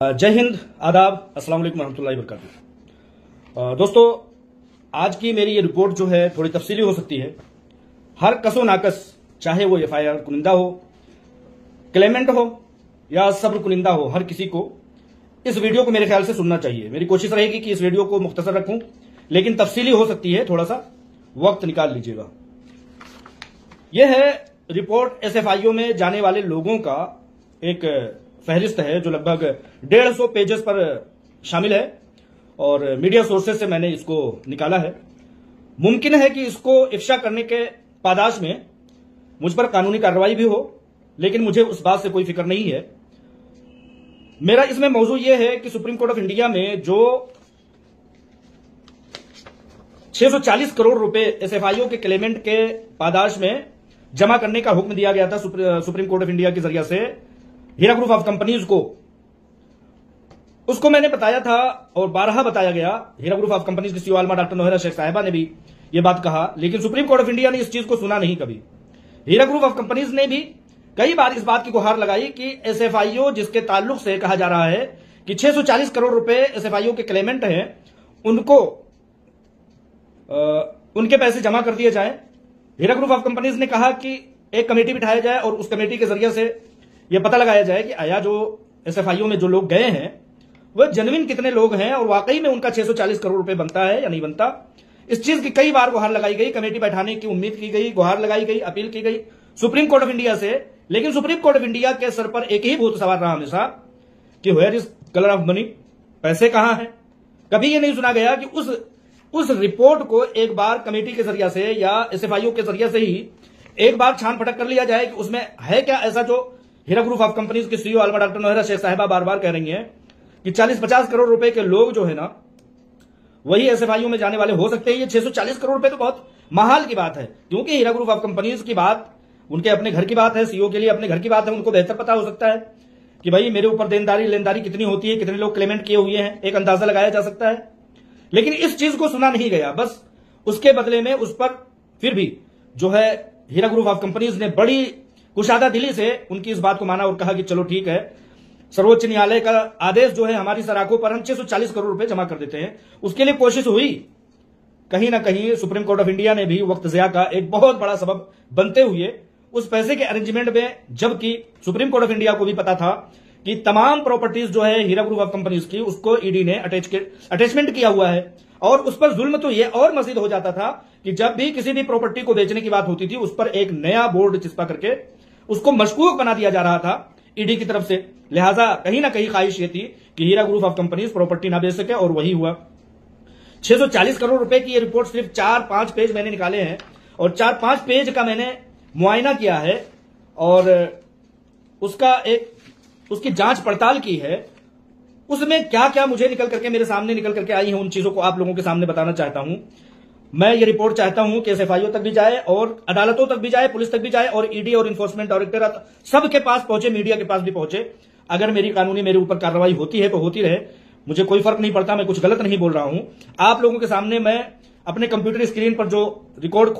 जय हिंद, आदाब, अस्सलाम वालेकुम रहमतुल्लाहि वबरकातुहू। दोस्तों, आज की मेरी ये रिपोर्ट जो है थोड़ी तफसीली हो सकती है। हर कसो नाकस, चाहे वो एफआईआर कुनिंदा हो, क्लेमेंट हो या सब्र कुनिंदा हो, हर किसी को इस वीडियो को मेरे ख्याल से सुनना चाहिए। मेरी कोशिश रहेगी कि इस वीडियो को मुख्तसर रखूं, लेकिन तफसीली हो सकती है, थोड़ा सा वक्त निकाल लीजिएगा। यह है रिपोर्ट एसएफआईओ में जाने वाले लोगों का एक फहरिस्त है जो लगभग 150 पेजेस पर शामिल है और मीडिया सोर्सेज से मैंने इसको निकाला है। मुमकिन है कि इसको इफ्शा करने के पादाश में मुझ पर कानूनी कार्रवाई भी हो, लेकिन मुझे उस बात से कोई फिक्र नहीं है। मेरा इसमें मौजू यह है कि सुप्रीम कोर्ट ऑफ इंडिया में जो 640 करोड़ रुपए एसएफआईओ के क्लेमेंट के पादाश में जमा करने का हुक्म दिया गया था सुप्रीम कोर्ट ऑफ इंडिया के जरिए से हीरा ग्रुप ऑफ कंपनीज को, उसको मैंने बताया था और बारहा बताया गया। हीरा ग्रुप ऑफ कंपनीज की सीईओ आलमा डॉक्टर नोहेरा शेख साहिबा ने भी यह बात कहा, लेकिन सुप्रीम कोर्ट ऑफ इंडिया ने इस चीज को सुना नहीं कभी। हीरा ग्रुप ऑफ कंपनीज ने भी कई बार इस बात की गुहार लगाई कि एसएफआईओ जिसके ताल्लुक से कहा जा रहा है कि 640 करोड़ रुपए एसएफआईओ के क्लेमेंट हैं, उनको उनके पैसे जमा कर दिए जाएं। हीरा ग्रुप ऑफ कंपनीज ने कहा कि एक कमेटी बिठाया जाए और उस कमेटी के जरिए से यह पता लगाया जाए कि आया जो एसएफआईओ में जो लोग गए हैं वह जेन्युइन कितने लोग हैं और वाकई में उनका 640 करोड़ रुपए बनता है या नहीं बनता। इस चीज की कई बार गुहार लगाई गई, कमेटी बैठाने की उम्मीद की गई, गुहार लगाई गई, अपील की गई सुप्रीम कोर्ट ऑफ इंडिया से, लेकिन सुप्रीम कोर्ट ऑफ इंडिया के सर पर एक ही भूत सवार रहा हमेशा कि where is colour of money, पैसे कहां हैं। कभी यह नहीं सुना गया कि उस रिपोर्ट को एक बार कमेटी के जरिए से या एसएफआईओ के जरिए से ही एक बार छान फटक कर लिया जाए कि उसमें है क्या ऐसा जो हीरा ग्रुप ऑफ कंपनीज की सीईओ आलमा डॉक्टर नोहेरा शेख साहिबा बार बार कह रही हैं कि 40-50 करोड़ रुपए के लोग जो है ना वही एसएफआईओ में जाने वाले हो सकते हैं। ये 640 करोड़ रुपए तो बहुत महाल की बात है, क्योंकि हीरा ग्रुप ऑफ कंपनीज की बात उनके अपने घर की बात है, सीईओ के लिए अपने घर की बात है। उनको बेहतर पता हो सकता है कि भाई मेरे ऊपर देनदारी लेनदारी कितनी होती है, कितने लोग क्लेमेंट किए हुए हैं, एक अंदाजा लगाया जा सकता है। लेकिन इस चीज को सुना नहीं गया, बस उसके बदले में उस पर फिर भी जो है हीरा ग्रुप ऑफ कंपनीज ने बड़ी कुशादा दिली से उनकी इस बात को माना और कहा कि चलो ठीक है, सर्वोच्च न्यायालय का आदेश जो है हमारी सराखों पर, हम 640 करोड़ रुपए जमा कर देते हैं। उसके लिए कोशिश हुई, कहीं ना कहीं सुप्रीम कोर्ट ऑफ इंडिया ने भी वक्त ज़िया का एक बहुत बड़ा सबब बनते हुए उस पैसे के अरेंजमेंट में, जबकि सुप्रीम कोर्ट ऑफ इंडिया को भी पता था कि तमाम प्रॉपर्टीज जो है हीरा ग्रुप ऑफ कंपनीज की उसको ईडी ने अटैचमेंट किया हुआ है, और उस पर जुल्म तो यह और मजीद हो जाता था कि जब भी किसी भी प्रॉपर्टी को बेचने की बात होती थी उस पर एक नया बोर्ड चिपका करके उसको मशकूक बना दिया जा रहा था ईडी की तरफ से। लिहाजा कहीं ना कहीं ख्वाहिश ये थी कि हीरा ग्रुप ऑफ कंपनीज प्रॉपर्टी ना बेच सके, और वही हुआ। 640 करोड़ रुपए की ये रिपोर्ट सिर्फ 4-5 पेज मैंने निकाले हैं और 4-5 पेज का मैंने मुआयना किया है और उसकी जांच पड़ताल की है। उसमें क्या क्या मुझे निकल करके आई है, उन चीजों को आप लोगों के सामने बताना चाहता हूं। मैं ये रिपोर्ट चाहता हूं कि एसएफआईओ तक भी जाए और अदालतों तक भी जाए, पुलिस तक भी जाए और ईडी और इन्फोर्समेंट डायरेक्टर सबके पास पहुंचे, मीडिया के पास भी पहुंचे। अगर मेरी कानूनी मेरे ऊपर कार्रवाई होती है तो होती रहे, मुझे कोई फर्क नहीं पड़ता, मैं कुछ गलत नहीं बोल रहा हूं। आप लोगों के सामने मैं अपने कंप्यूटर स्क्रीन पर जो रिकॉर्ड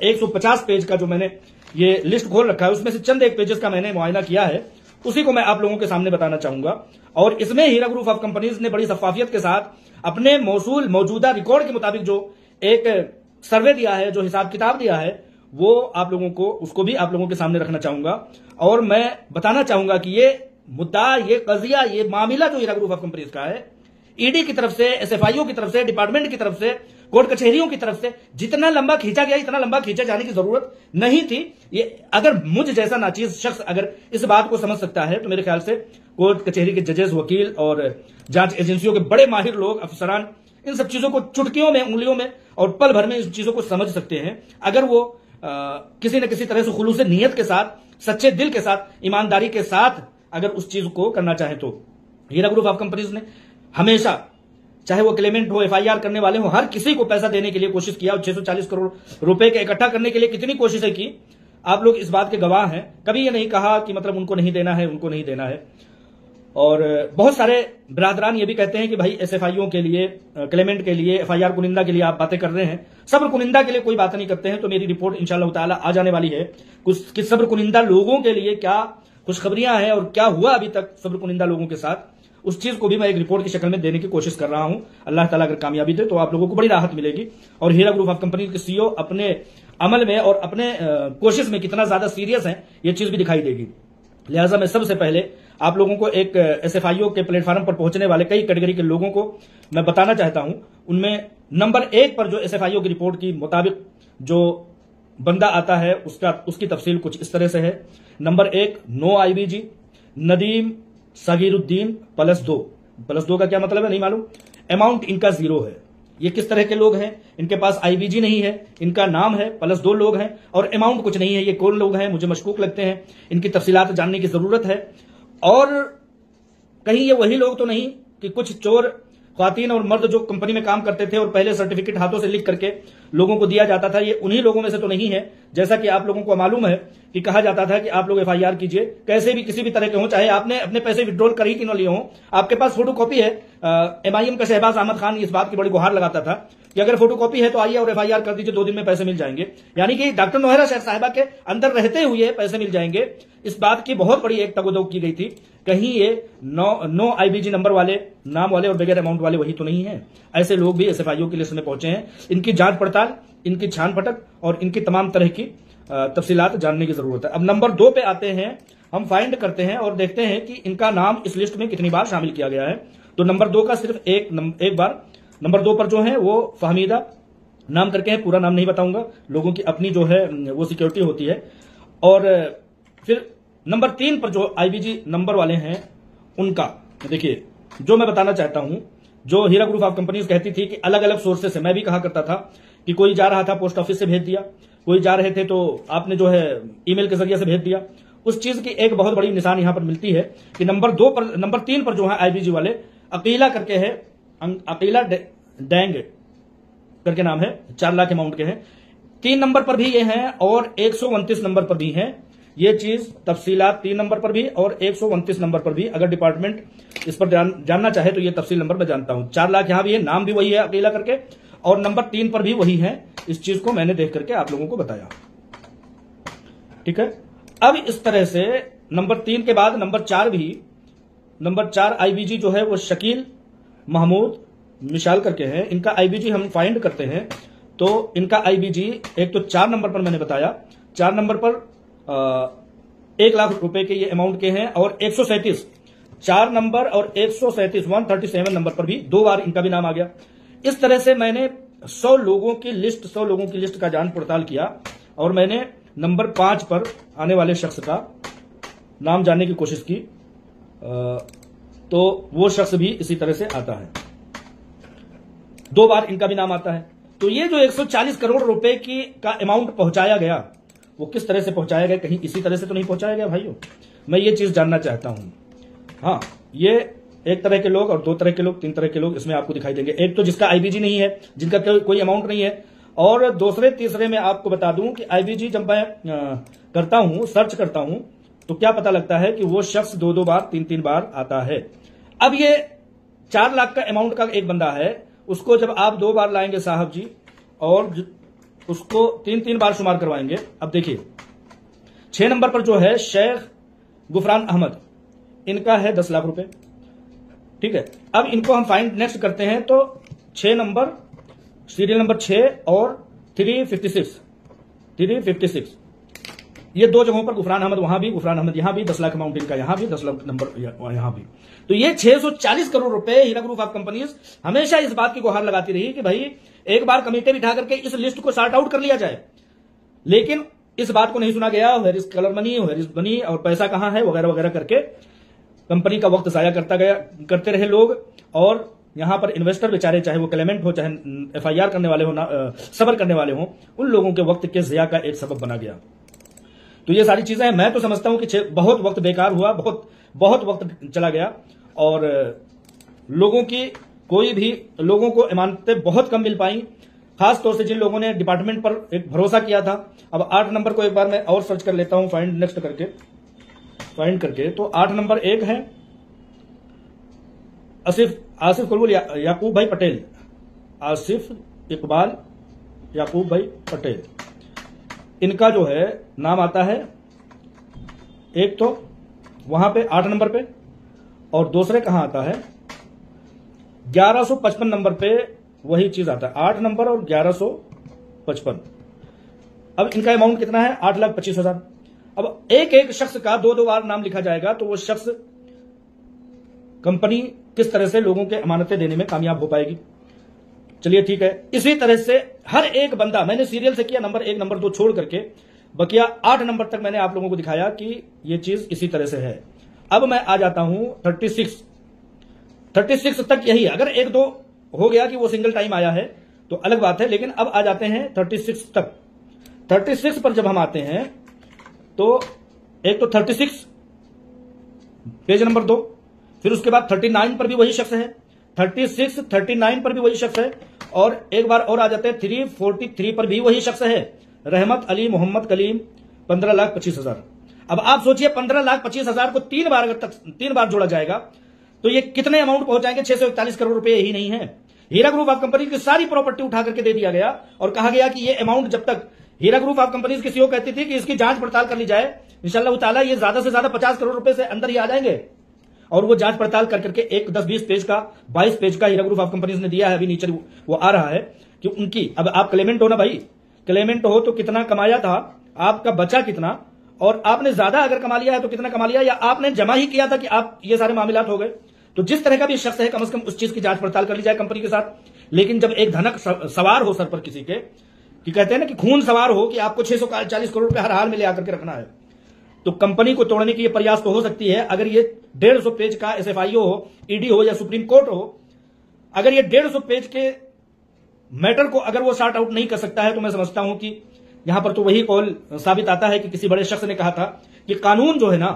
150 पेज का जो मैंने ये लिस्ट खोल रखा है उसमें से चंद एक पेजेस का मैंने मुआयना किया है, उसी को मैं आप लोगों के सामने बताना चाहूंगा। और इसमें हीरा ग्रुप ऑफ कंपनीज ने बड़ी शफाफियत के साथ अपने मौजूदा रिकॉर्ड के मुताबिक जो एक सर्वे दिया है, जो हिसाब किताब दिया है, वो आप लोगों को, उसको भी आप लोगों के सामने रखना चाहूंगा। और मैं बताना चाहूंगा कि ये मुद्दा, ये कजिया, ये मामला जो हीरा ग्रुप ऑफ कंपनीज का है, ईडी की तरफ से, एसएफआईओ की तरफ से, डिपार्टमेंट की तरफ से, कोर्ट कचहरियों की तरफ से जितना लंबा खींचा गया, इतना लंबा खींचे जाने की जरूरत नहीं थी। ये अगर मुझ जैसा नाचीज शख्स अगर इस बात को समझ सकता है तो मेरे ख्याल से कोर्ट कचहरी के जजेस, वकील और जांच एजेंसियों के बड़े माहिर लोग, अफसरान, इन सब चीजों को चुटकियों में, उंगलियों में और पल भर में इन चीजों को समझ सकते हैं, अगर वो किसी न किसी तरह से खुलूस नीयत के साथ, सच्चे दिल के साथ, ईमानदारी के साथ अगर उस चीज को करना चाहे तो। हीरा ग्रुप ऑफ कंपनीज ने हमेशा, चाहे वो क्लेमेंट हो, एफआईआर करने वाले हो, हर किसी को पैसा देने के लिए कोशिश किया और 640 करोड़ रुपए के इकट्ठा करने के लिए कितनी कोशिशें की, आप लोग इस बात के गवाह हैं। कभी ये नहीं कहा कि मतलब उनको नहीं देना है, उनको नहीं देना है। और बहुत सारे बिरादरान ये भी कहते हैं कि भाई एसएफआईओ के लिए, क्लेमेंट के लिए, एफआईआर कुनिंदा के लिए आप बातें कर रहे हैं, सब्र कुनिंदा के लिए कोई बातें नहीं करते हैं। तो मेरी रिपोर्ट इंशाअल्लाह ताला आ जाने वाली है, कुछ सब्र कुनिंदा लोगों के लिए क्या खुशखबरियां हैं और क्या हुआ अभी तक सब्र कुनिंदा लोगों के साथ, उस चीज को भी मैं एक रिपोर्ट की शक्ल में देने की कोशिश कर रहा हूं। अल्लाह ताला अगर कामयाबी दे तो आप लोगों को बड़ी राहत मिलेगी। और हीरा ग्रुप ऑफ कंपनी के सीईओ अपने अमल में और अपने कोशिश में कितना ज्यादा सीरियस है, ये चीज भी दिखाई देगी। लिहाजा मैं सबसे पहले आप लोगों को एक एसएफआईओ के प्लेटफॉर्म पर पहुंचने वाले कई कैटेगरी के लोगों को मैं बताना चाहता हूं। उनमें नंबर 1 पर जो एसएफआईओ की रिपोर्ट के मुताबिक जो बंदा आता है उसकी तफसील कुछ इस तरह से है। नंबर 1 नो आईबीजी नदीम सगीरुद्दीन +2 का क्या मतलब है नहीं मालूम। अमाउंट इनका 0 है। ये किस तरह के लोग हैं? इनके पास आईबीजी नहीं है, इनका नाम है, +2 लोग हैं और अमाउंट कुछ नहीं है। ये कौन लोग हैं? मुझे मशकूक लगते हैं। इनकी तफसीलात जानने की जरूरत है। और कहीं ये वही लोग तो नहीं कि कुछ चोर ख्वातीन और मर्द जो कंपनी में काम करते थे और पहले सर्टिफिकेट हाथों से लिख करके लोगों को दिया जाता था, ये उन्हीं लोगों में से तो नहीं है। जैसा कि आप लोगों को मालूम है कि कहा जाता था कि आप लोग एफआईआर कीजिए, कैसे भी किसी भी तरह के हों, चाहे आपने अपने पैसे विड्रॉल कर ही क्यों न लिए हों, आपके पास फोटो कॉपी है। एमआईएम का शहबाज अहमद खान इस बात की बड़ी गुहार लगाता था कि अगर फोटो कॉपी है तो आइए और एफआईआर कर दीजिए, 2 दिन में पैसे मिल जाएंगे। यानी कि डॉक्टर नौहरा शेख साहिबा के अंदर रहते हुए पैसे मिल जाएंगे। इस बात की बहुत बड़ी एक तगोदो की गई थी। कहीं ये नो आईबीजी नंबर वाले, नाम वाले और बगैर अमाउंट वाले वही तो नहीं है। ऐसे लोग भी एसएफआईओ की लिस्ट में पहुंचे हैं। इनकी जांच पड़ताल, इनकी छान पटक और इनकी तमाम तरह की तफसीलात जानने की जरूरत है। अब नंबर 2 पे आते हैं, हम फाइंड करते हैं और देखते हैं कि इनका नाम इस लिस्ट में कितनी बार शामिल किया गया है। तो नंबर 2 का सिर्फ एक बार। नंबर 2 पर जो है वो फहमीदा नाम करके है, पूरा नाम नहीं बताऊंगा, लोगों की अपनी जो है वो सिक्योरिटी होती है। और फिर नंबर 3 पर जो आईबीजी नंबर वाले हैं उनका देखिए, जो मैं बताना चाहता हूं, जो हीरा ग्रुप ऑफ कंपनीज कहती थी कि अलग अलग सोर्सेस से, मैं भी कहा करता था कि कोई जा रहा था पोस्ट ऑफिस से भेज दिया, कोई जा रहे थे तो आपने जो है ईमेल के जरिए से भेज दिया। उस चीज की एक बहुत बड़ी निशान यहां पर मिलती है कि नंबर 3 पर जो है आईबीजी वाले अकीला करके है, अकीला डैंग करके नाम है, 4 लाख अमाउंट के हैं। 3 नंबर पर भी ये हैं और 129 नंबर पर भी हैं। ये चीज तफसीलात 3 नंबर पर भी और 129 नंबर पर भी, अगर डिपार्टमेंट इस पर जानना चाहे तो ये तफसील नंबर मैं जानता हूं। 4 लाख यहां भी है, नाम भी वही है अकेला करके, और नंबर 3 पर भी वही है। इस चीज को मैंने देख करके आप लोगों को बताया, ठीक है। अब इस तरह से नंबर 3 के बाद नंबर 4 भी, नंबर 4 आईबीजी जो है वो शकील महमूद मिशाल करके है। इनका आईबीजी हम फाइंड करते हैं तो इनका आईबीजी एक तो 4 नंबर पर मैंने बताया, 4 नंबर पर 1 लाख रुपए के ये अमाउंट के हैं और 137 4 नंबर और 137 137 नंबर पर भी 2 बार इनका भी नाम आ गया। इस तरह से मैंने 100 लोगों की लिस्ट का जांच पड़ताल किया और मैंने नंबर 5 पर आने वाले शख्स का नाम जानने की कोशिश की। तो वो शख्स भी इसी तरह से आता है, 2 बार इनका भी नाम आता है। तो ये जो 140 करोड़ रुपए का अमाउंट पहुंचाया गया, वो किस तरह से पहुंचाया गया? कहीं इसी तरह से तो नहीं पहुंचाया गया भाइयों? मैं ये चीज जानना चाहता हूं। हाँ, ये एक तरह के लोग और 2 तरह के लोग, 3 तरह के लोग इसमें आपको दिखाई देंगे। एक तो जिसका आईबीजी नहीं है, जिनका कोई अमाउंट नहीं है, और दूसरे तीसरे में आपको बता दूं कि आईबीजी जब मैं करता हूं, सर्च करता हूं, तो क्या पता लगता है कि वो शख्स 2-2 बार 3-3 बार आता है। अब ये 4 लाख का अमाउंट का एक बंदा है, उसको जब आप 2 बार लाएंगे साहब जी और उसको 3-3 बार शुमार करवाएंगे। अब देखिए 6 नंबर पर जो है शेख गुफरान अहमद, इनका है 10 लाख रुपए, ठीक है। अब इनको हम फाइंड नेक्स्ट करते हैं तो 6 नंबर, सीरियल नंबर 6 और 356 ये 2 जगहों पर गुफरान अहमद, वहां भी गुफरान अहमद, यहां भी 10 लाख अमाउंट इनका, यहां भी 10 लाख नंबर यहां भी। तो ये 640 करोड़ रुपए हीरा ग्रुप ऑफ कंपनीज हमेशा इस बात की गुहार लगाती रही कि भाई एक बार कमेटी बिठा करके इस लिस्ट को सॉर्ट आउट कर लिया जाए, लेकिन इस बात को नहीं सुना गया। Where is colour money, where is money, और पैसा कहां है वगैरह वगैरह करके कंपनी का वक्त जाया करते रहे लोग। और यहां पर इन्वेस्टर बेचारे, चाहे वो क्लेमेंट हो, चाहे एफआईआर करने वाले हो, सबर करने वाले हो, उन लोगों के वक्त के ज़िया का एक सबब बना गया। तो ये सारी चीजें मैं तो समझता हूं कि बहुत वक्त बेकार हुआ, बहुत वक्त चला गया और लोगों को इमानतें बहुत कम मिल पाई, खास तौर से जिन लोगों ने डिपार्टमेंट पर एक भरोसा किया था। अब 8 नंबर को एक बार मैं और सर्च कर लेता हूं, फाइंड नेक्स्ट करके, तो 8 नंबर एक है आसिफ कुलबुल याकूब भाई पटेल, आसिफ इकबाल याकूब भाई पटेल, इनका जो है नाम आता है एक तो वहां पे 8 नंबर पे, और दूसरे कहां आता है 1155 नंबर पे वही चीज आता है, 8 नंबर और 1155। अब इनका अमाउंट कितना है 8,25,000। अब एक एक शख्स का दो दो बार नाम लिखा जाएगा तो वो शख्स कंपनी किस तरह से लोगों के अमानतें देने में कामयाब हो पाएगी। चलिए ठीक है, इसी तरह से हर एक बंदा मैंने सीरियल से किया, नंबर 1 नंबर 2 छोड़ करके बकिया 8 नंबर तक मैंने आप लोगों को दिखाया कि ये चीज इसी तरह से है। अब मैं आ जाता हूं 36 तक यही है। अगर 1-2 हो गया कि वो सिंगल टाइम आया है तो अलग बात है, लेकिन अब आ जाते हैं 36 तक। 36 पर जब हम आते हैं तो एक तो 36 पेज नंबर 2, फिर उसके बाद 39 पर भी वही शख्स है, 36 39 पर भी वही शख्स है, और एक बार और आ जाते हैं 343 पर भी वही शख्स है, रहमत अली मोहम्मद कलीम 15,25,000। अब आप सोचिए 15,25,000 को 3 बार जोड़ा जाएगा तो ये कितने अमाउंट पहुंच जाएंगे, 641 करोड़ रुपए ही नहीं है। हीरा ग्रुप ऑफ कंपनी की सारी प्रॉपर्टी उठा करके दे दिया गया और कहा गया कि ये अमाउंट जब तक हीरा ग्रुप ऑफ कंपनीज की सीईओ कहती थी कि इसकी जांच पड़ताल कर ली जाए, इंशाअल्लाह ताला ये ज्यादा से ज्यादा 50 करोड़ रुपए से अंदर ही आ जाएंगे। और वो जांच पड़ताल कर करके एक 10-20 पेज का 22 पेज का हीरा ग्रुप ऑफ कंपनीज ने दिया है, अभी नीचे वो आ रहा है कि उनकी, अब आप क्लेमेंट हो ना भाई, क्लेमेंट हो तो कितना कमाया था, आपका बचा कितना, और आपने ज्यादा अगर कमा लिया है तो कितना कमा लिया, या आपने जमा ही किया था कि आप ये सारे मामलात हो गए। तो जिस तरह का भी शख्स है कम से कम उस चीज की जांच पड़ताल कर ली जाए कंपनी के साथ। लेकिन जब एक धनक सवार हो सर पर किसी के, कि कहते हैं ना कि खून सवार हो कि आपको 640 करोड़ रुपए हर हाल में ले आकर के रखना है, तो कंपनी को तोड़ने की ये प्रयास तो हो सकती है। अगर ये 150 पेज का एसएफआईओ हो, ईडी हो या सुप्रीम कोर्ट हो, अगर ये 150 पेज के मैटर को अगर वो सॉर्ट आउट नहीं कर सकता है तो मैं समझता हूं कि यहां पर तो वही कौल साबित आता है कि किसी बड़े शख्स ने कहा था कि कानून जो है ना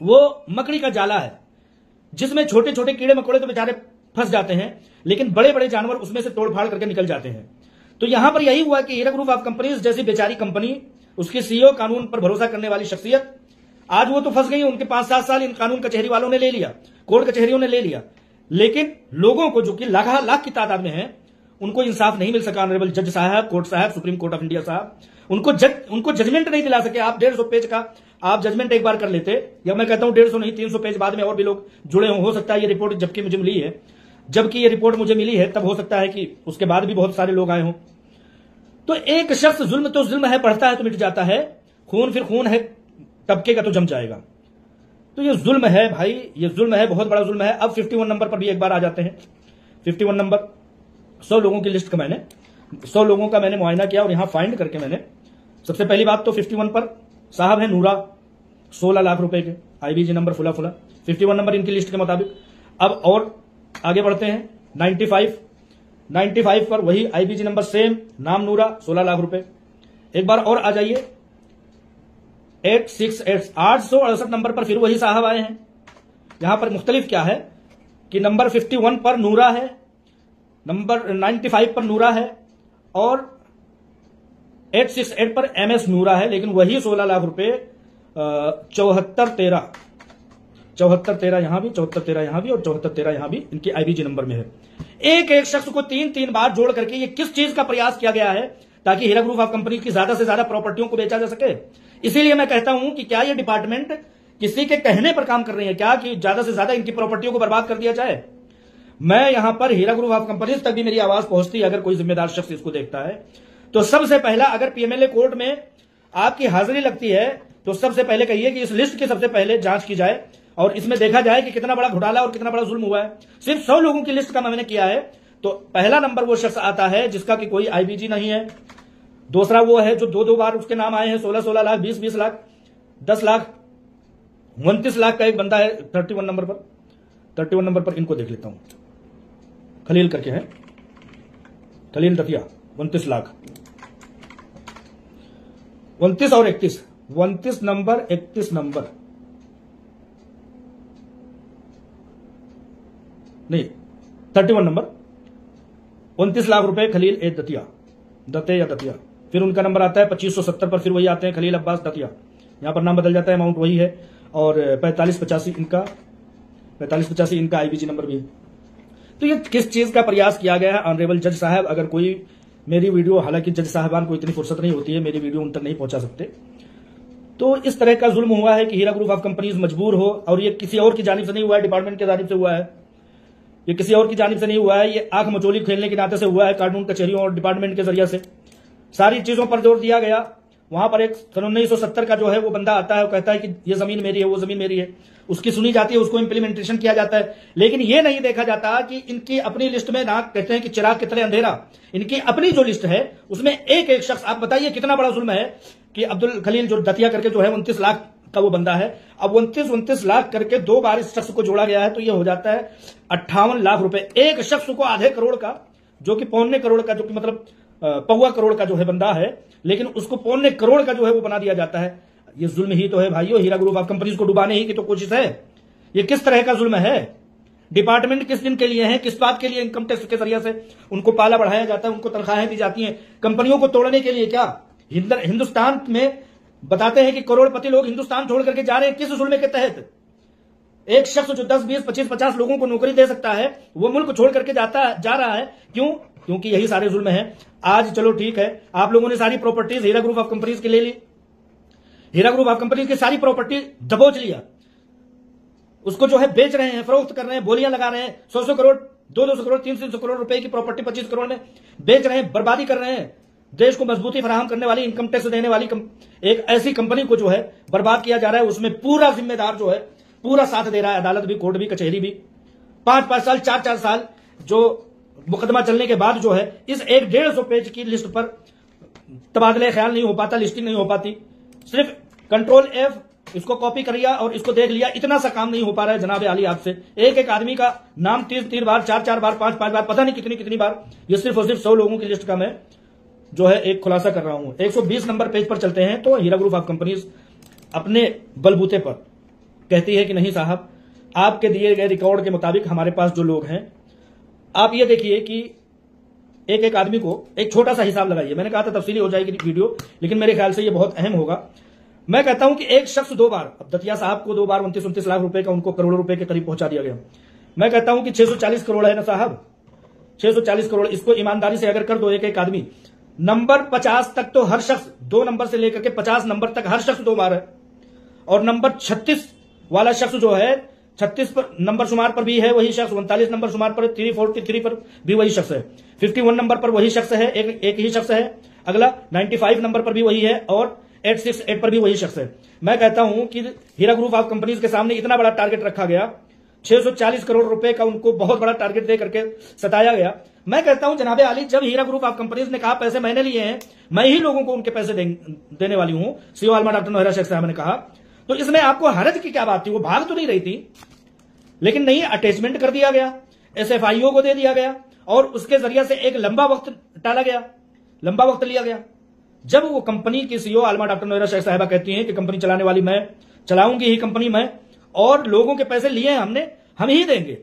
वो मकड़ी का जाला है, जिसमें छोटे छोटे कीड़े मकोड़े तो बेचारे फंस जाते हैं, लेकिन बड़े बड़े जानवर उसमें से तोड़ फाड़ करके निकल जाते हैं। तो यहां पर यही हुआ कि हीरा ग्रुप ऑफ कंपनीज जैसी बेचारी कंपनी, उसकी सीईओ कानून पर भरोसा करने वाली शख्सियत, आज वो तो फंस गई। उनके 5-7 साल इन कानून कचहरी वालों ने ले लिया, कोर्ट कचहरियों ने ले लिया, लेकिन लोगों को जो कि लाख की तादाद में है उनको इंसाफ नहीं मिल सका। ऑनरेबल जज साहब, कोर्ट साहब, सुप्रीम कोर्ट ऑफ इंडिया साहब उनको जजमेंट नहीं दिला सके। आप 150 पेज का आप जजमेंट एक बार कर लेते, या मैं कहता हूं 150 नहीं 300 पेज, बाद में और भी लोग जुड़े हो सकता है ये रिपोर्ट जबकि ये रिपोर्ट मुझे मिली है तब हो सकता है कि उसके बाद भी बहुत सारे लोग आए हों। तो एक शख्स, जुल्म तो जुल्म है, पढ़ता है तो मिट जाता है, खून फिर खून है, टपकेगा तो जम जाएगा। तो ये जुल्म है भाई, ये जुल्म है, बहुत बड़ा जुल्म है। अब 51 नंबर पर भी एक बार आ जाते हैं। 51 नंबर 100 लोगों की लिस्ट का मैंने 100 लोगों का मैंने मुआयना किया और यहां फाइंड करके मैंने, सबसे पहली बात तो 51 पर साहब है नूरा, 16 लाख रुपए के आईबीजी नंबर फुला 51 नंबर इनकी लिस्ट के मुताबिक। अब और आगे बढ़ते हैं 95 पर वही आईबीजी नंबर सेम, नाम नूरा, 16 लाख रुपए। एक बार और आ जाइए 868 नंबर पर फिर वही साहब आए हैं। यहां पर मुख्तलिफ क्या है कि नंबर 51 पर नूरा है, नंबर 95 पर नूरा है और 868 पर एमएस नूरा है, लेकिन वही 16 लाख रुपए 7413 यहां भी, 7413 यहां भी और 7413 यहां भी इनकी आईबीजी नंबर में है। एक एक शख्स को 3-3 बार जोड़ करके ये किस चीज का प्रयास किया गया है ताकि हीरा ग्रुप ऑफ कंपनी की ज्यादा से ज्यादा प्रॉपर्टियों को बेचा जा सके। इसीलिए मैं कहता हूं कि क्या ये डिपार्टमेंट किसी के कहने पर काम कर रही है क्या कि ज्यादा से ज्यादा इनकी प्रॉपर्टियों को बर्बाद कर दिया जाए। मैं यहां पर हीरा ग्रुप ऑफ कंपनीज तक भी मेरी आवाज पहुंचती, अगर कोई जिम्मेदार शख्स इसको देखता है तो सबसे पहला, अगर पीएमएलए कोर्ट में आपकी हाजिरी लगती है तो सबसे पहले कहिए कि इस लिस्ट की सबसे पहले जांच की जाए और इसमें देखा जाए कि कितना बड़ा घोटाला और कितना बड़ा जुल्म हुआ है। सिर्फ 100 लोगों की लिस्ट का मैंने किया है तो पहला नंबर वो शख्स आता है जिसका कि कोई आईबीजी नहीं है। दूसरा वो है जो 2-2 बार उसके नाम आए हैं, 16 लाख, 20 लाख, 10 लाख, 29 लाख का एक बंदा है 31 नंबर पर इनको देख लेता हूं, खलील करके है, खलील दतिया, 29 लाख, 29 और 31 नंबर, 31 नंबर नहीं 31 नंबर, 29 लाख रुपए खलील ए दतिया, दते या दतिया। फिर उनका नंबर आता है 2570 पर, फिर वही आते हैं खलील अब्बास दतिया, यहां पर नाम बदल जाता है, अमाउंट वही है। और 4585 इनका आईबीजी नंबर भी है। तो ये किस चीज का प्रयास किया गया है। ऑनरेबल जज साहब, अगर कोई मेरी वीडियो, हालांकि जज साहबान को इतनी फुर्सत नहीं होती है, मेरी वीडियो उन तक नहीं पहुंचा सकते, तो इस तरह का जुल्म हुआ है कि हीरा ग्रुप ऑफ कंपनीज मजबूर हो, और ये किसी और की जानिब से नहीं हुआ है, डिपार्टमेंट की जानिब से हुआ है, ये किसी और की जानिब से नहीं हुआ है, ये आंख मचोली खेलने के नाते से हुआ है, कानून कचहरियों और डिपार्टमेंट के जरिए से सारी चीजों पर जोर दिया गया। वहां पर एक सन 1970 का जो है वो बंदा आता है, वो कहता है कि ये जमीन मेरी है, वो जमीन मेरी है, उसकी सुनी जाती है, उसको इंप्लीमेंटेशन किया जाता है। लेकिन ये नहीं देखा जाता कि इनकी अपनी लिस्ट में ना, कहते हैं कि चिराग की तरह अंधेरा, इनकी अपनी जो लिस्ट है उसमें एक एक शख्स, आप बताइए कितना बड़ा जुल्म है कि अब्दुल खलील जो दतिया करके जो है 29 लाख का वो बंदा है, अब 29 लाख करके 2 बार इस शख्स को जोड़ा गया है, तो ये हो जाता है 58 लाख रुपए। एक शख्स को आधे करोड़ का, जो कि 1.25 करोड़ का, जो कि मतलब 1.25 करोड़ का जो है बंदा है, लेकिन उसको 1.25 करोड़ का जो है वो बना दिया जाता है। ये जुल्म ही तो है भाइयों, हीरा ग्रुप ऑफ कंपनीज को डुबाने ही की तो कोशिश है। ये किस तरह का जुल्म है? डिपार्टमेंट किस दिन के लिए है, किस बात के लिए इनकम टैक्स के जरिए से उनको पाला बढ़ाया जाता है, उनको तनख्वाहें दी जाती हैं कंपनियों को तोड़ने के लिए? क्या हिंदुस्तान में बताते हैं कि करोड़पति लोग हिंदुस्तान छोड़ करके जा रहे हैं, किस जुल्म के तहत? एक शख्स जो 10, 20, 25, 50 लोगों को नौकरी दे सकता है, वो मुल्क छोड़ करके जा रहा है। क्यों? क्योंकि यही सारे जुल्म हैं। आज चलो ठीक है, आप लोगों ने सारी properties Heera group of companies की ले ली, हीरा ग्रुप ऑफ कंपनीज की सारी प्रॉपर्टी दबोच लिया, उसको जो है बेच रहे हैं, फरोख्त कर रहे हैं, बोलियां लगा रहे हैं, 100 करोड़, 200 करोड़, 300 करोड़ रुपए की प्रॉपर्टी 25 करोड़ में बेच रहे हैं, बर्बादी कर रहे हैं। देश को मजबूती फराहम करने वाली, इनकम टैक्स देने वाली एक ऐसी कंपनी को जो है बर्बाद किया जा रहा है। उसमें पूरा जिम्मेदार जो है, पूरा साथ दे रहा है अदालत भी, कोर्ट भी, कचहरी भी। 5-5 साल, 4-4 साल जो मुकदमा चलने के बाद जो है इस 150 पेज की लिस्ट पर तबादले ख्याल नहीं हो पाता, लिस्टिंग नहीं हो पाती। सिर्फ कंट्रोल F, इसको कॉपी कर लिया और इसको देख लिया, इतना सा काम नहीं हो पा रहा है जनाब आली आपसे। एक एक आदमी का नाम 3-3 बार, 4-4 बार, 5-5 बार, पता नहीं कितनी बार। ये सिर्फ और सिर्फ 100 लोगों की लिस्ट का मैं जो है एक खुलासा कर रहा हूं। 120 नंबर पेज पर चलते हैं तो हीरा ग्रुप ऑफ कंपनीज अपने बलबूते पर कहती है कि नहीं साहब, आपके दिए गए रिकॉर्ड के मुताबिक हमारे पास जो लोग हैं, आप ये देखिए कि एक एक आदमी को एक छोटा सा हिसाब लगाइए। मैंने कहा था तफसीली हो जाएगी वीडियो, लेकिन मेरे ख्याल से ये बहुत अहम होगा। मैं कहता हूं कि एक शख्स 2 बार, अब दतिया साहब को 2 बार 29 लाख रुपए का उनको करोड़ों रुपए के करीब पहुंचा दिया गया। मैं कहता हूं कि 640 करोड़ है ना साहब, 640 करोड़, इसको ईमानदारी से अगर कर दो एक एक आदमी, नंबर 50 तक तो हर शख्स, 2 नंबर से लेकर के 50 नंबर तक हर शख्स 2 बार है। और नंबर 36 वाला शख्स जो है, 36 पर नंबर शुमार पर भी है वही शख्स, 39 नंबर शुमार पर, 343 पर भी वही शख्स है, 51 नंबर पर वही शख्स है, एक ही शख्स है। अगला 95 नंबर पर भी वही है, और 868 पर भी वही शख्स है। मैं कहता हूं कि हीरा ग्रुप ऑफ कंपनीज के सामने इतना बड़ा टारगेट रखा गया, 640 करोड़ रुपए का उनको बहुत बड़ा टारगेट दे करके सताया गया। मैं कहता हूं जनाबे आली, जब हीरा ग्रुप ऑफ कंपनीज ने कहा पैसे मैंने लिए हैं, मैं ही लोगों को उनके पैसे देने वाली हूं, सीईओ आलमा डॉक्टर नोहेरा शेख साहब ने कहा, तो इसमें आपको हरज की क्या बात थी? वो भाग तो नहीं रही थी, लेकिन नहीं, अटैचमेंट कर दिया गया, SFIO को दे दिया गया, और उसके जरिए से एक लंबा वक्त टाला गया, लंबा वक्त लिया गया। जब वो कंपनी की सीईओ आलमा डॉक्टर नोहेरा शेख साहिबा कहती हैं कि कंपनी चलाने वाली मैं, चलाऊंगी ही कंपनी मैं, और लोगों के पैसे लिए हैं हमने, हम ही देंगे,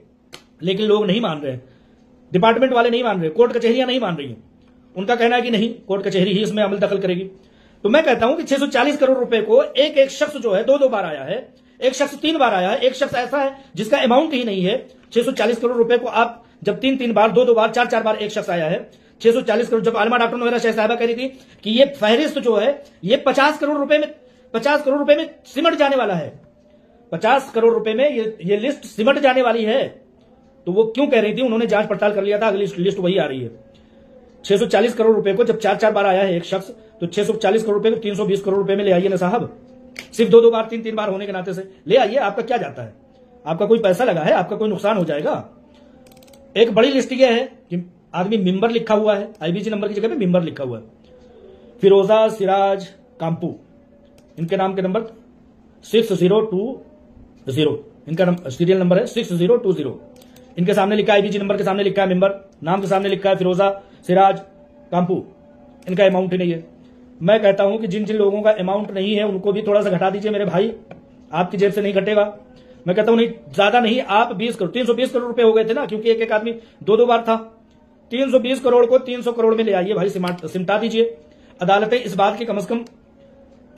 लेकिन लोग नहीं मान रहे, डिपार्टमेंट वाले नहीं मान रहे, कोर्ट कचहरियां नहीं मान रही हैं। उनका कहना है कि नहीं, कोर्ट कचहरी ही इसमें अमल दखल करेगी। तो मैं कहता हूं कि 640 करोड़ रुपए को एक एक शख्स जो है 2-2 बार आया है, एक शख्स 3 बार आया है, एक शख्स ऐसा है जिसका अमाउंट ही नहीं है। 640 करोड़ रुपए को आप जब 3-3 बार, 2-2 बार, 4-4 बार एक शख्स आया है, 640 करोड़। जब आलमा डॉक्टर नोहेरा शेख साहिबा कह रही थी कि ये फहरिस्त जो है ये 50 करोड़ रुपए में सिमट जाने वाला है, 50 करोड़ रुपए में ये लिस्ट सिमट जाने वाली है, तो वो क्यों कह रही थी? उन्होंने जांच पड़ताल कर लिया था, अगली लिस्ट वही आ रही है। 640 करोड़ रुपए को जब 4-4 बार आया है एक शख्स, तो 640 करोड़ रुपए को 320 करोड़ रुपए में ले आइए ना साहब। सिर्फ 2-2 बार, 3-3 बार होने के नाते से ले आइए। आपका क्या जाता है? आपका कोई पैसा लगा है? आपका कोई नुकसान हो जाएगा? एक बड़ी लिस्ट यह है कि आदमी मेंबर लिखा हुआ है, IBC नंबर की जगह पे मेंबर लिखा हुआ है। फिरोजा सिराज काम्पू, इनके नाम के नंबर 6020, इनका सीरियल नंबर है 6020। इनके सामने लिखा है, IBC नंबर के सामने लिखा है मेंबर, नाम के सामने लिखा है फिरोजा सिराज काम्पू। इनका अमाउंट ही नहीं है। मैं कहता हूं कि जिन जिन लोगों का अमाउंट नहीं है उनको भी थोड़ा सा घटा दीजिए मेरे भाई, आपकी जेब से नहीं घटेगा। मैं कहता हूं नहीं, ज्यादा नहीं, आप 20 करोड़, 320 करोड़ रुपए हो गए थे ना, क्योंकि एक एक आदमी 2-2 बार था। 320 करोड़ को 300 करोड़ में ले आइए भाई, सिमटा दीजिए। अदालतें इस बात की कम से कम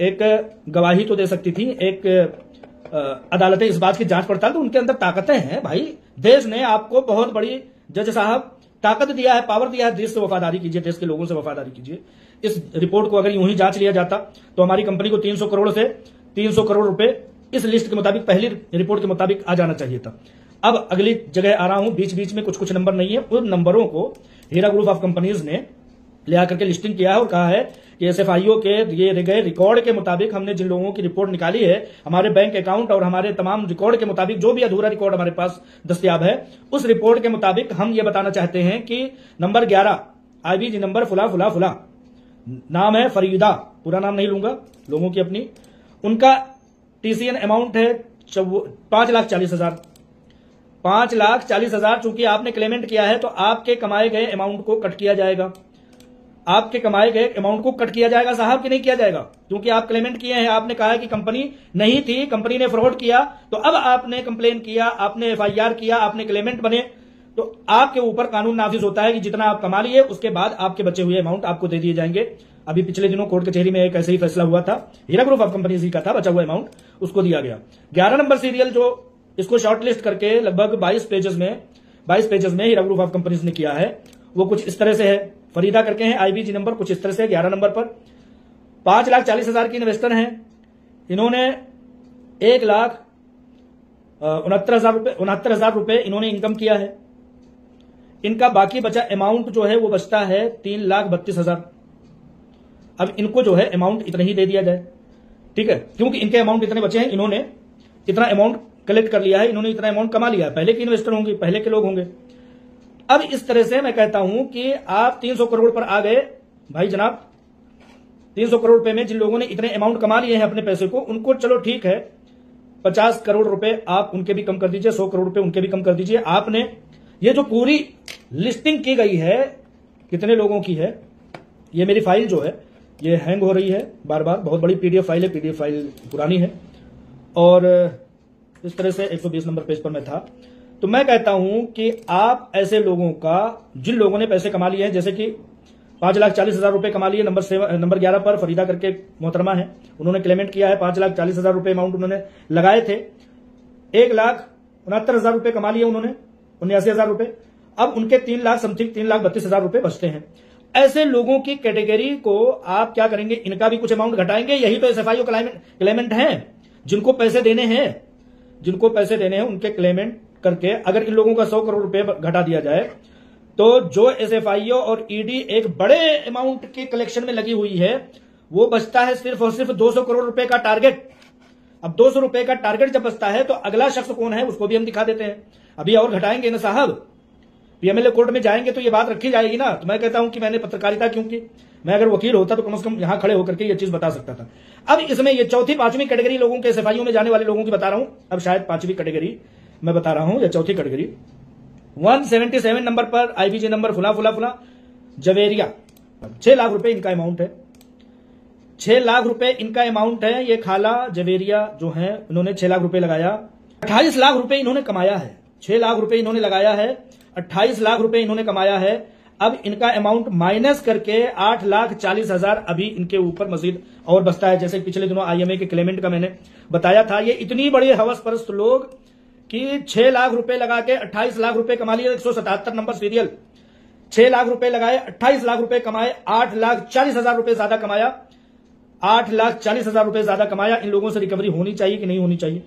एक गवाही तो दे सकती थी, एक अदालतें इस बात की जांच पड़ताल, तो उनके अंदर ताकतें हैं भाई। देश ने आपको बहुत बड़ी, जज साहब ताकत दिया है, पावर दिया है, देश से वफादारी कीजिए, देश के लोगों से वफादारी कीजिए। इस रिपोर्ट को अगर यूं ही जांच लिया जाता तो हमारी कंपनी को 300 करोड़ से 300 करोड़ रुपए इस लिस्ट के मुताबिक, पहली रिपोर्ट के मुताबिक आ जाना चाहिए था। अब अगली जगह आ रहा हूं, बीच बीच में कुछ कुछ नंबर नहीं है, उन नंबरों को हीरा ग्रुप ऑफ कंपनीज ने ले आकर के लिस्टिंग किया है और कहा है कि एसएफआईओ के ये गए रिकॉर्ड के मुताबिक हमने जिन लोगों की रिपोर्ट निकाली है, हमारे बैंक अकाउंट और हमारे तमाम रिकॉर्ड के मुताबिक, जो भी अधूरा रिकॉर्ड हमारे पास दस्तयाब है, उस रिपोर्ट के मुताबिक हम ये बताना चाहते हैं कि नंबर 11 आईबीजी नंबर फुला फुला फुला, नाम है फरीदा, पूरा नाम नहीं लूंगा, लोगों की अपनी, उनका टीसीएन अमाउंट है 5,40,000। 5,40,000 चूंकि आपने क्लेमेंट किया है तो आपके कमाए गए अमाउंट को कट किया जाएगा। आपके कमाए गए अमाउंट को कट किया जाएगा साहब, कि नहीं किया जाएगा? क्योंकि आप क्लेमेंट किए हैं, आपने कहा है कि कंपनी नहीं थी, कंपनी ने फ्रॉड किया, तो अब आपने कंप्लेन किया, आपने एफआईआर किया, आपने क्लेमेंट बने, तो आपके ऊपर कानून नाफिज होता है कि जितना आप कमा लिए उसके बाद आपके बचे हुए अमाउंट आपको दे दिए जाएंगे। अभी पिछले दिनों कोर्ट कचहरी में एक ऐसे ही फैसला हुआ था, हीरा ग्रुप ऑफ कंपनीज का था, बचा हुआ अमाउंट उसको दिया गया। 11 नंबर सीरियल जो इसको शॉर्टलिस्ट करके लगभग 22 पेजेस में हीरा ग्रुप ऑफ कंपनीज ने किया है, वो कुछ इस तरह से है। फरीदा करके हैं, आईबीजी नंबर कुछ इस तरह से 11 नंबर पर 5,40,000 की इन्वेस्टर हैं। इन्होंने 1,69,000 रुपए इन्होंने इनकम किया है। इनका बाकी बचा अमाउंट जो है वो बचता है 3,32,000। अब इनको जो है अमाउंट इतना ही दे दिया जाए, ठीक है, क्योंकि इनके अमाउंट इतने बचे हैं, इन्होंने इतना अमाउंट कलेक्ट कर लिया है, इन्होंने इतना अमाउंट कमा लिया है, पहले के इन्वेस्टर होंगे, पहले के लोग होंगे। अब इस तरह से मैं कहता हूं कि आप 300 करोड़ पर आ गए भाई जनाब। 300 करोड़ रुपए में जिन लोगों ने इतने अमाउंट कमा लिए हैं अपने पैसे को, उनको चलो ठीक है 50 करोड़ रुपए आप उनके भी कम कर दीजिए, 100 करोड़ रुपए उनके भी कम कर दीजिए। आपने ये जो पूरी लिस्टिंग की गई है कितने लोगों की है, ये मेरी फाइल जो है ये हैंग हो रही है बार बार, बहुत बड़ी पीडीएफ फाइल है, पीडीएफ फाइल पुरानी है और इस तरह से 120 नंबर पेज पर मैं था। तो मैं कहता हूं कि आप ऐसे लोगों का, जिन लोगों ने पैसे कमा लिए हैं, जैसे कि 5,40,000 रुपए कमा लिए, नंबर 11 पर फरीदा करके मोहतरमा है, उन्होंने क्लेमेंट किया है, 5,40,000 रुपए अमाउंट उन्होंने लगाए थे, 1,69,000 रुपए कमा लिए उन्होंने, 79,000 रुपए। अब उनके 3 लाख समथिंग 3,32,000 रुपए बचते हैं। ऐसे लोगों की कैटेगरी को आप क्या करेंगे, इनका भी कुछ अमाउंट घटाएंगे। यही तो एसएफआईओ क्लेमेंट हैं, जिनको पैसे देने हैं उनके क्लेमेंट करके अगर इन लोगों का 100 करोड़ रुपए घटा दिया जाए तो जो एसएफआईओ और ईडी एक बड़े अमाउंट के कलेक्शन में लगी हुई है, वो बचता है सिर्फ और सिर्फ 200 करोड़ रुपए का टारगेट। अब 200 रुपए का टारगेट जब बचता है तो अगला शख्स कौन है उसको भी हम दिखा देते हैं। अभी और घटाएंगे ना साहब, पीएमएलए कोर्ट में जाएंगे तो ये बात रखी जाएगी ना। तो मैं कहता हूं कि मैंने पत्रकारिता क्योंकि मैं अगर वकील होता तो कम से कम यहां खड़े होकर के ये चीज बता सकता था। अब इसमें ये चौथी 5वीं कैटेगरी लोगों के एसएफआईओ में जाने वाले लोगों की बता रहा हूं, अब शायद 5वीं कैटेगरी मैं बता रहा हूं या चौथी कैटेगरी। 177 नंबर पर आईबीजी नंबर फुला फुला फुला जवेरिया, 6 लाख रुपए इनका अमाउंट है, 6 लाख रुपए इनका अमाउंट है। ये खाला जवेरिया जो है इन्होंने 6 लाख रुपए लगाया, 28 लाख रुपए इन्होंने कमाया है। 6 लाख रुपए इन्होंने लगाया है, 28 लाख रुपए इन्होंने कमाया है। अब इनका अमाउंट माइनस करके 8,40,000 अभी इनके ऊपर मजीद और बचता है। जैसे पिछले दिनों आईएमए के क्लेमेंट का मैंने बताया था, ये इतनी बड़ी हवसपरस्त लोग कि 6 लाख रुपए लगा के 28 लाख रुपए कमा लिए। 177 नंबर सीरियल, 6 लाख रुपए लगाए, 28 लाख रुपए कमाए, 8,40,000 रुपए ज्यादा कमाया, 8,40,000 रुपए ज्यादा कमाया। इन लोगों से रिकवरी होनी चाहिए कि नहीं होनी चाहिए?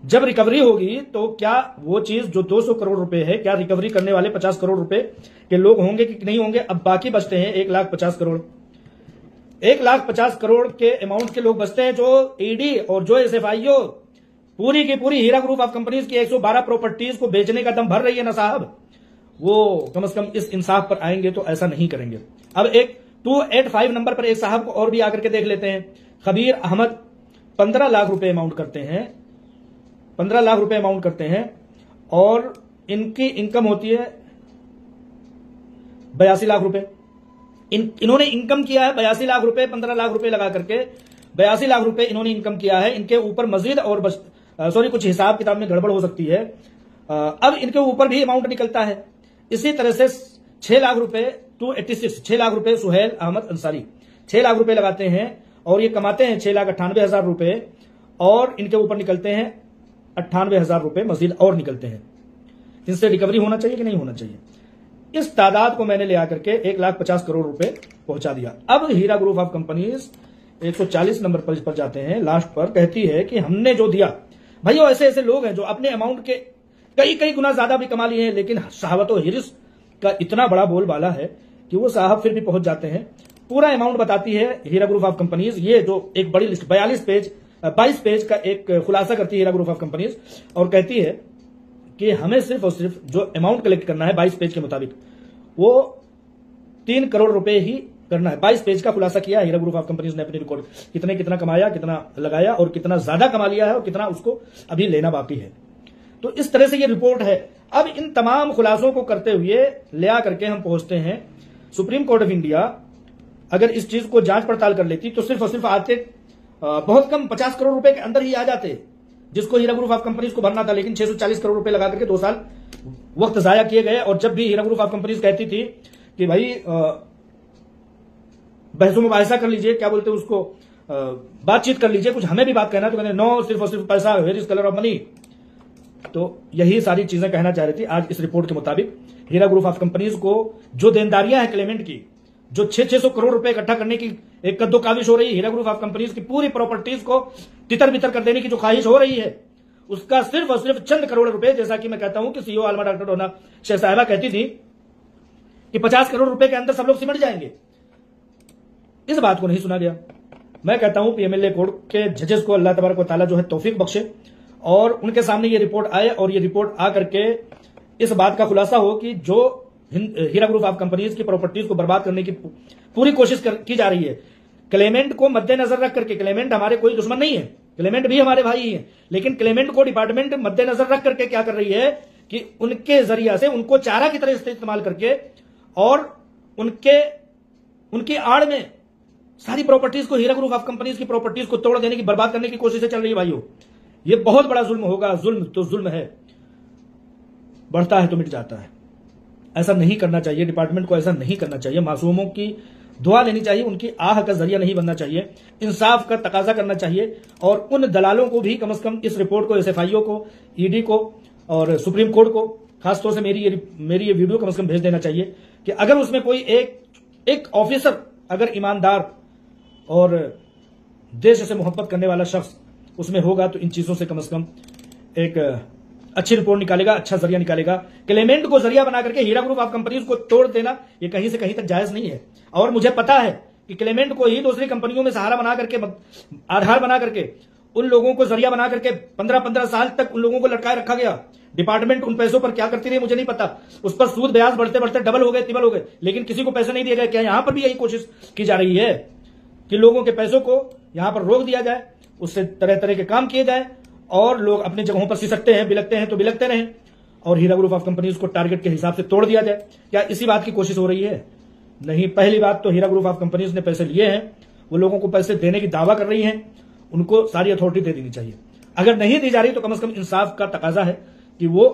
जब रिकवरी होगी तो क्या वो चीज जो 200 करोड़ रुपए है, क्या रिकवरी करने वाले 50 करोड़ रुपए के लोग होंगे कि नहीं होंगे? अब बाकी बचते हैं 1,50,000 करोड़, 1,50,000 करोड़ के अमाउंट के लोग बचते हैं, जो ईडी और जो एसएफआईओ पूरी की पूरी हीरा ग्रुप ऑफ कंपनीज की 112 प्रॉपर्टीज को बेचने का दम भर रही है ना साहब, वो कम से कम इस इंसाफ पर आएंगे तो ऐसा नहीं करेंगे। अब एक 285 नंबर पर एक साहब को और भी आकर के देख लेते हैं, खबीर अहमद, 15 लाख रुपए अमाउंट करते हैं, 15 लाख रुपए अमाउंट करते हैं और इनकी इनकम होती है 82 लाख रुपए। इन्होंने इनकम किया है 82 लाख रुपए, 15 लाख रुपए लगा करके 82 लाख रुपए इन्होंने इनकम किया है। इनके ऊपर मजीद और सॉरी कुछ हिसाब किताब में गड़बड़ हो सकती है, अब इनके ऊपर भी अमाउंट निकलता है। इसी तरह से 6 लाख रुपए 286, 6 लाख रुपए सुहेल अहमद अंसारी 6 लाख रुपए लगाते हैं और ये कमाते हैं 6,98,000 रुपए और इनके ऊपर निकलते हैं 98,000 रुपए मजीद और निकलते हैं। इनसे रिकवरी होना चाहिए कि नहीं होना चाहिए? इस तादाद को मैंने ले आकर के 1,50,000 करोड़ रुपए पहुंचा दिया। अब हीरा ग्रुप ऑफ कंपनीज 140 नंबर पर जाते हैं, लास्ट पर कहती है कि हमने जो दिया, भाइयों ऐसे ऐसे लोग हैं जो अपने अमाउंट के कई कई गुना ज्यादा भी कमा लिए हैं, लेकिन साहबतो हिरिस का इतना बड़ा बोलबाला है कि वो साहब फिर भी पहुंच जाते हैं। पूरा अमाउंट बताती है हीरा ग्रुप ऑफ कंपनीज। ये जो एक बड़ी लिस्ट 22 पेज का एक खुलासा करती है हीरा ग्रुप ऑफ कंपनीज और कहती है कि हमें सिर्फ और सिर्फ जो अमाउंट कलेक्ट करना है 22 पेज के मुताबिक वो 3 करोड़ रुपए ही करना है। 22 पेज का खुलासा किया हीरा ग्रुप ऑफ कंपनीज ने अपनी रिकॉर्ड, कितना कमाया, कितना लगाया और कितना ज्यादा कमा लिया है और कितना उसको अभी लेना बाकी है। तो इस तरह से ये रिपोर्ट है। अब इन तमाम खुलासों को करते हुए ले आकर के हम पहुंचते हैं सुप्रीम कोर्ट ऑफ इंडिया। अगर इस चीज को जांच पड़ताल कर लेती तो सिर्फ और सिर्फ आते बहुत कम 50 करोड़ रुपए के अंदर ही आ जाते, जिसको हीरा ग्रुप ऑफ कंपनीज को भरना था। लेकिन 640 करोड़ रुपए लगा करके 2 साल वक्त जाया किए गए। और जब भी हीरा ग्रुप ऑफ कंपनीज कहती थी कि भाई बहसों मुबाहिसा कर लीजिए, क्या बोलते हैं उसको, बातचीत कर लीजिए, कुछ हमें भी बात कहना, तो कहते नो, सिर्फ और सिर्फ पैसा, where is colour of money. तो यही सारी चीजें कहना चाह रही थी। आज इस रिपोर्ट के मुताबिक हीरा ग्रुप ऑफ कंपनीज को जो देनदारियां हैं क्लेमेंट की, जो 600 करोड़ रुपए इकट्ठा करने की एक कद्दो काविश हो रही है, हीरा ग्रुप ऑफ कंपनीज की पूरी प्रॉपर्टीज को तितर बितर कर देने की जो ख्वाहिश हो रही है, उसका सिर्फ और सिर्फ चंद करोड़ रुपए, जैसा कि मैं कहता हूं कि सीईओ आलमा डॉक्टर डोना शेख साहिबा कहती थी कि 50 करोड़ रुपए के अंदर सब लोग सिमट जाएंगे। इस बात को नहीं सुना गया। मैं कहता हूं पीएमएलए कोर्ट के जजेस को अल्लाह तबारक व तआला जो है तौफीक बख्शे और उनके सामने ये रिपोर्ट आए और ये रिपोर्ट आकर के इस बात का खुलासा हो कि जो हीरा ग्रुप ऑफ कंपनीज की प्रॉपर्टीज को बर्बाद करने की पूरी कोशिश की जा रही है, क्लेमेंट को मद्देनजर रख करके, क्लेमेंट हमारे कोई दुश्मन नहीं है, क्लेमेंट भी हमारे भाई हैं, लेकिन क्लेमेंट को डिपार्टमेंट मद्देनजर रख करके क्या कर रही है कि उनके जरिया से उनको चारा की तरह इस्तेमाल करके और उनकी आड़ में सारी प्रॉपर्टीज को, हीरा ग्रुप ऑफ कंपनीज की प्रॉपर्टीज को तोड़ देने की, बर्बाद करने की कोशिशें चल रही है। भाइयों ये बहुत बड़ा जुल्म होगा। जुल्म तो जुल्म है, बढ़ता है तो मिट जाता है। ऐसा नहीं करना चाहिए, डिपार्टमेंट को ऐसा नहीं करना चाहिए। मासूमों की दुआ लेनी चाहिए, उनकी आह का जरिया नहीं बनना चाहिए, इंसाफ का तकाजा करना चाहिए और उन दलालों को भी कम से कम इस रिपोर्ट को, एसएफआईओ को, ईडी को और सुप्रीम कोर्ट को खासतौर से मेरी ये वीडियो कम से कम भेज देना चाहिए कि अगर उसमें कोई एक ऑफिसर अगर ईमानदार और देश से मोहब्बत करने वाला शख्स उसमें होगा तो इन चीजों से कम एक अच्छी रिपोर्ट निकालेगा, अच्छा जरिया निकालेगा। क्लेमेंट को जरिया बना करके हीरा ग्रुप ऑफ कंपनीज को तोड़ देना ये कहीं से कहीं तक जायज नहीं है। और मुझे पता है कि क्लेमेंट को ही दूसरी कंपनियों में सहारा बना करके, आधार बना करके, उन लोगों को जरिया बना करके 15-15 साल तक उन लोगों को लटकाए रखा गया। डिपार्टमेंट उन पैसों पर क्या करती रही मुझे नहीं पता, उस पर सूद ब्याज बढ़ते बढ़ते डबल हो गए, तिबल हो गए, लेकिन किसी को पैसे नहीं दिए गए। क्या यहां पर भी यही कोशिश की जा रही है कि लोगों के पैसों को यहां पर रोक दिया जाए, उससे तरह तरह के काम किए जाए और लोग अपनी जगहों पर सिसकते हैं, बिलकते हैं तो बिलकते रहें और हीरा ग्रुप ऑफ कंपनीज को टारगेट के हिसाब से तोड़ दिया जाए? क्या इसी बात की कोशिश हो रही है? नहीं। पहली बात तो हीरा ग्रुप ऑफ कंपनीज ने पैसे लिए हैं, वो लोगों को पैसे देने की दावा कर रही हैं, उनको सारी अथॉरिटी दे देनी चाहिए। अगर नहीं दी जा रही तो कम से कम इंसाफ का तकाजा है कि वो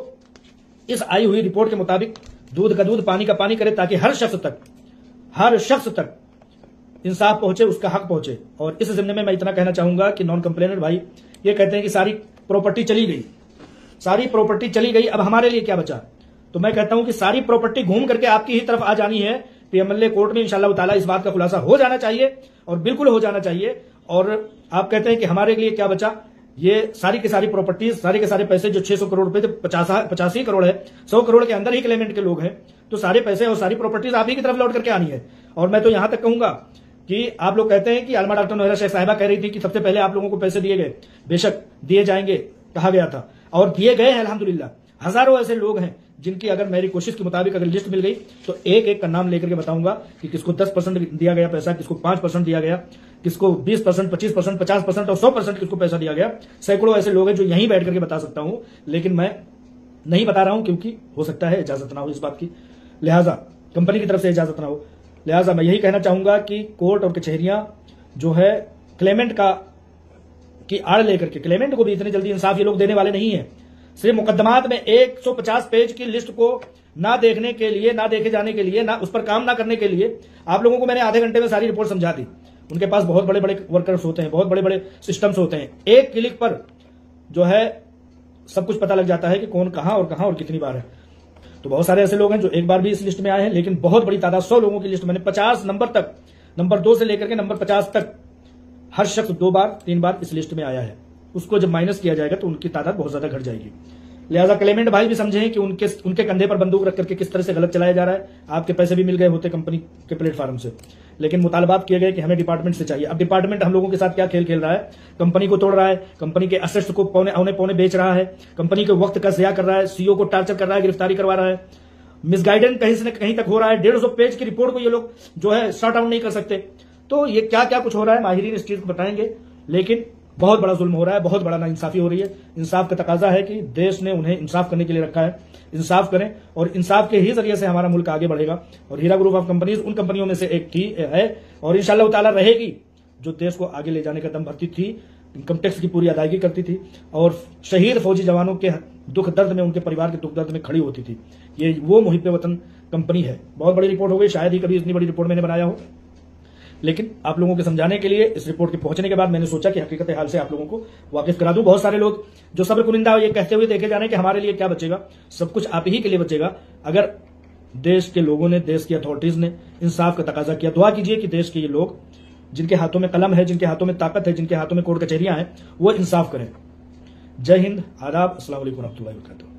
इस आई हुई रिपोर्ट के मुताबिक दूध का दूध, पानी का पानी करे, ताकि हर शख्स तक इंसाफ पहुंचे, उसका हक पहुंचे। और इस जिम्मे में मैं इतना कहना चाहूंगा कि नॉन कंप्लेनेंट भाई ये कहते हैं कि सारी प्रॉपर्टी चली गई, अब हमारे लिए क्या बचा? तो मैं कहता हूं कि सारी प्रॉपर्टी घूम करके आपकी ही तरफ आ जानी है। पीएमएलए कोर्ट में इंशाअल्लाह ताला इस बात का खुलासा हो जाना चाहिए और बिल्कुल हो जाना चाहिए। और आप कहते हैं कि हमारे लिए क्या बचा? ये सारी की सारी प्रॉपर्टीज, सारे के सारे पैसे जो 600 करोड़ रुपए थे, 85 करोड़ है, 100 करोड़ के अंदर ही क्लेमेंट के लोग हैं, तो सारे पैसे और सारी प्रॉपर्टीज आप ही की तरफ लौट करके आनी है। और मैं तो यहां तक कहूंगा कि आप लोग कहते हैं कि आलमा डॉक्टर नोहरा शेख साहिबा कह रही थी कि सबसे पहले आप लोगों को पैसे दिए गए, बेशक दिए जाएंगे कहा गया था और दिए गए हैं अल्हम्दुलिल्लाह। हजारों ऐसे लोग हैं जिनकी अगर मेरी कोशिश के मुताबिक अगर लिस्ट मिल गई तो एक एक का नाम लेकर के बताऊंगा कि किसको 10% दिया गया पैसा, किसको 5% दिया गया, किसको 20%, 25%, 50% और 100% किसको पैसा दिया गया। सैकड़ों ऐसे लोग हैं जो यहीं बैठ करके बता सकता हूं, लेकिन मैं नहीं बता रहा हूं क्योंकि हो सकता है इजाजत ना हो इस बात की, लिहाजा कंपनी की तरफ से इजाजत ना हो। लिहाजा मैं यही कहना चाहूंगा कि कोर्ट और कचहरियां जो है क्लेमेंट की आड़ लेकर के, क्लेमेंट को भी इतनी जल्दी इंसाफ ये लोग देने वाले नहीं है। सिर्फ मुकदमात में 150 पेज की लिस्ट को ना देखने के लिए, ना देखे जाने के लिए, ना उस पर काम ना करने के लिए आप लोगों को मैंने आधे घंटे में सारी रिपोर्ट समझा दी। उनके पास बहुत बड़े बड़े वर्कर्स होते हैं, बहुत बड़े बड़े सिस्टम्स होते हैं, एक क्लिक पर जो है सब कुछ पता लग जाता है कि कौन कहां और कितनी बार है। तो बहुत सारे ऐसे लोग हैं जो एक बार भी इस लिस्ट में आए हैं, लेकिन बहुत बड़ी तादाद 100 लोगों की लिस्ट मैंने 50 नंबर तक, नंबर 2 से लेकर के नंबर 50 तक हर शख्स 2 बार 3 बार इस लिस्ट में आया है। उसको जब माइनस किया जाएगा तो उनकी तादाद बहुत ज्यादा घट जाएगी। लिहाजा क्लेमेंट भाई भी समझें कि उनके कंधे पर बंदूक रख करके किस तरह से गलत चलाया जा रहा है। आपके पैसे भी मिल गए होते कंपनी के प्लेटफॉर्म से, लेकिन मुतालबात किए गए कि हमें डिपार्टमेंट से चाहिए। अब डिपार्टमेंट हम लोगों के साथ क्या खेल खेल रहा है, कंपनी को तोड़ रहा है, कंपनी के असेट्स को पौने पौने बेच रहा है, कंपनी के वक्त का ज़िया कर रहा है, सीईओ को टार्चर कर रहा है, गिरफ्तारी करवा रहा है, मिसगाइडेंस कहीं से कहीं तक हो रहा है। 150 पेज की रिपोर्ट को ये लोग जो है शॉर्ट आउट नहीं कर सकते। तो ये क्या क्या कुछ हो रहा है, माहिरीन इस चीज को बताएंगे, लेकिन बहुत बड़ा जुल्म हो रहा है, बहुत बड़ा नाइंसाफी हो रही है। इंसाफ का तकाजा है कि देश ने उन्हें इंसाफ करने के लिए रखा है। इंसाफ करें और इंसाफ के ही जरिए से हमारा मुल्क आगे बढ़ेगा। और हीरा ग्रुप ऑफ कंपनीज उन कंपनियों में से एक थी, है और इंशाअल्लाह ताला रहेगी, जो देश को आगे ले जाने का दम भरती थी, इनकम टैक्स की पूरी अदायगी करती थी और शहीद फौजी जवानों के दुख दर्द में, उनके परिवार के दुख दर्द में खड़ी होती थी। ये वो मुहिब वतन कंपनी है। बहुत बड़ी रिपोर्ट हो गई, शायद ही कभी इतनी बड़ी रिपोर्ट मैंने बनाया हो, लेकिन आप लोगों के समझाने के लिए इस रिपोर्ट के पहुंचने के बाद मैंने सोचा कि हकीकत हाल से आप लोगों को वाकिफ करा दूं। बहुत सारे लोग जो सब्र कुनिंदा ये कहते हुए देखे जा रहे हैं कि हमारे लिए क्या बचेगा, सब कुछ आप ही के लिए बचेगा अगर देश के लोगों ने, देश की अथॉरिटीज ने इंसाफ का तकाजा किया। दुआ कीजिए कि देश के ये लोग जिनके हाथों में कलम है, जिनके हाथों में ताकत है, जिनके हाथों में कोर्ट कचहरियां हैं, वो इंसाफ करें। जय हिंद, आदाब, अस्सलाम वालेकुम रहमतुल्लाहि व बरकातुहू।